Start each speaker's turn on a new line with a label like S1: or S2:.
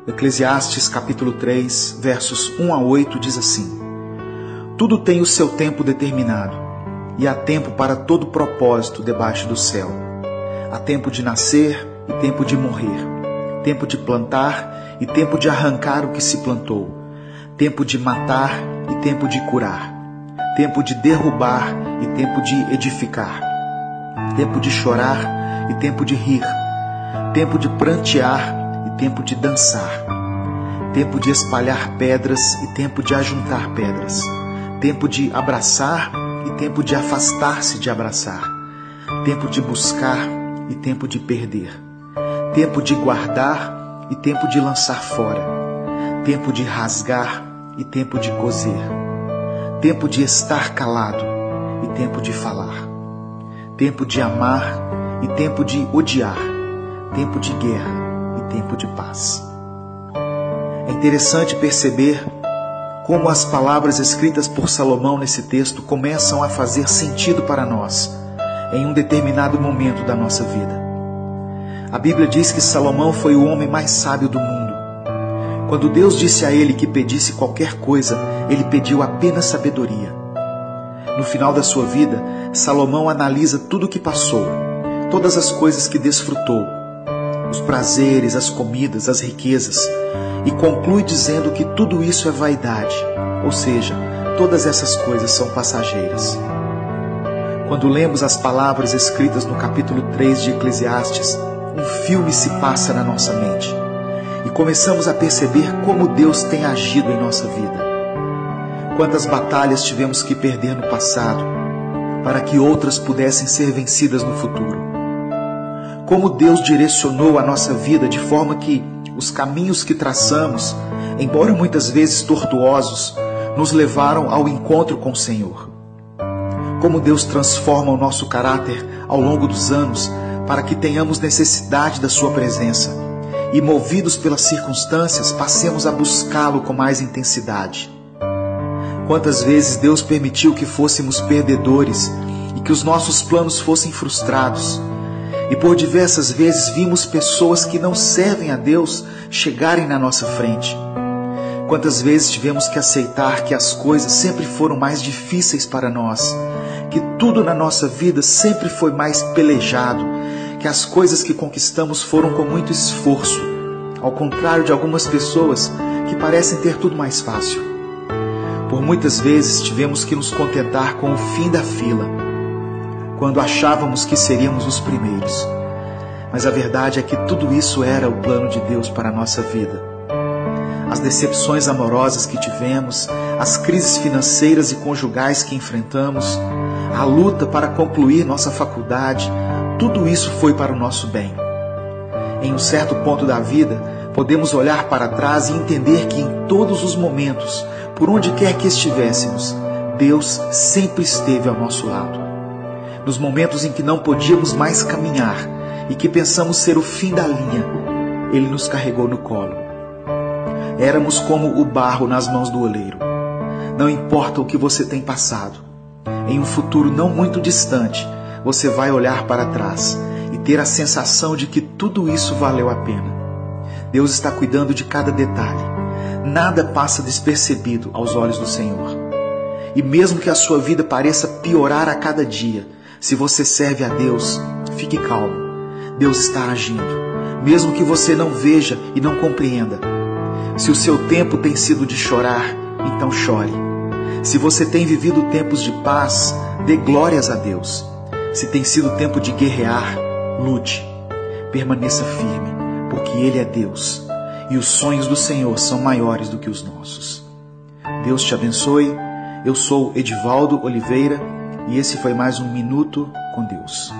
S1: Eclesiastes capítulo 3, versos 1 a 8 diz assim: Tudo tem o seu tempo determinado, e há tempo para todo propósito debaixo do céu. Há tempo de nascer e tempo de morrer, tempo de plantar e tempo de arrancar o que se plantou, tempo de matar e tempo de curar, tempo de derrubar e tempo de edificar, tempo de chorar e tempo de rir, tempo de prantear e tempo de dançar, tempo de espalhar pedras e tempo de ajuntar pedras, tempo de abraçar e tempo de afastar-se de abraçar, tempo de buscar e tempo de perder, tempo de guardar e tempo de lançar fora, tempo de rasgar e tempo de coser, tempo de estar calado e tempo de falar, tempo de amar e tempo de odiar, tempo de guerra e tempo de paz. É interessante perceber como as palavras escritas por Salomão nesse texto começam a fazer sentido para nós em um determinado momento da nossa vida. A Bíblia diz que Salomão foi o homem mais sábio do mundo. Quando Deus disse a ele que pedisse qualquer coisa, ele pediu apenas sabedoria. No final da sua vida, Salomão analisa tudo o que passou, todas as coisas que desfrutou, os prazeres, as comidas, as riquezas, e conclui dizendo que tudo isso é vaidade, ou seja, todas essas coisas são passageiras. Quando lemos as palavras escritas no capítulo 3 de Eclesiastes, um filme se passa na nossa mente e começamos a perceber como Deus tem agido em nossa vida. Quantas batalhas tivemos que perder no passado para que outras pudessem ser vencidas no futuro. Como Deus direcionou a nossa vida de forma que os caminhos que traçamos, embora muitas vezes tortuosos, nos levaram ao encontro com o Senhor. Como Deus transforma o nosso caráter ao longo dos anos para que tenhamos necessidade da sua presença e, movidos pelas circunstâncias, passemos a buscá-lo com mais intensidade. Quantas vezes Deus permitiu que fôssemos perdedores e que os nossos planos fossem frustrados, e por diversas vezes vimos pessoas que não servem a Deus chegarem na nossa frente. Quantas vezes tivemos que aceitar que as coisas sempre foram mais difíceis para nós, que tudo na nossa vida sempre foi mais pelejado, que as coisas que conquistamos foram com muito esforço, ao contrário de algumas pessoas que parecem ter tudo mais fácil. Por muitas vezes tivemos que nos contentar com o fim da fila, quando achávamos que seríamos os primeiros. Mas a verdade é que tudo isso era o plano de Deus para a nossa vida. As decepções amorosas que tivemos, as crises financeiras e conjugais que enfrentamos, a luta para concluir nossa faculdade, tudo isso foi para o nosso bem. Em um certo ponto da vida, podemos olhar para trás e entender que em todos os momentos, por onde quer que estivéssemos, Deus sempre esteve ao nosso lado. Nos momentos em que não podíamos mais caminhar e que pensamos ser o fim da linha, Ele nos carregou no colo. Éramos como o barro nas mãos do oleiro. Não importa o que você tem passado, em um futuro não muito distante, você vai olhar para trás e ter a sensação de que tudo isso valeu a pena. Deus está cuidando de cada detalhe. Nada passa despercebido aos olhos do Senhor. E mesmo que a sua vida pareça piorar a cada dia, se você serve a Deus, fique calmo. Deus está agindo, mesmo que você não veja e não compreenda. Se o seu tempo tem sido de chorar, então chore. Se você tem vivido tempos de paz, dê glórias a Deus. Se tem sido tempo de guerrear, lute. Permaneça firme, porque Ele é Deus e os sonhos do Senhor são maiores do que os nossos. Deus te abençoe. Eu sou Edivaldo Oliveira e esse foi mais um Minuto com Deus.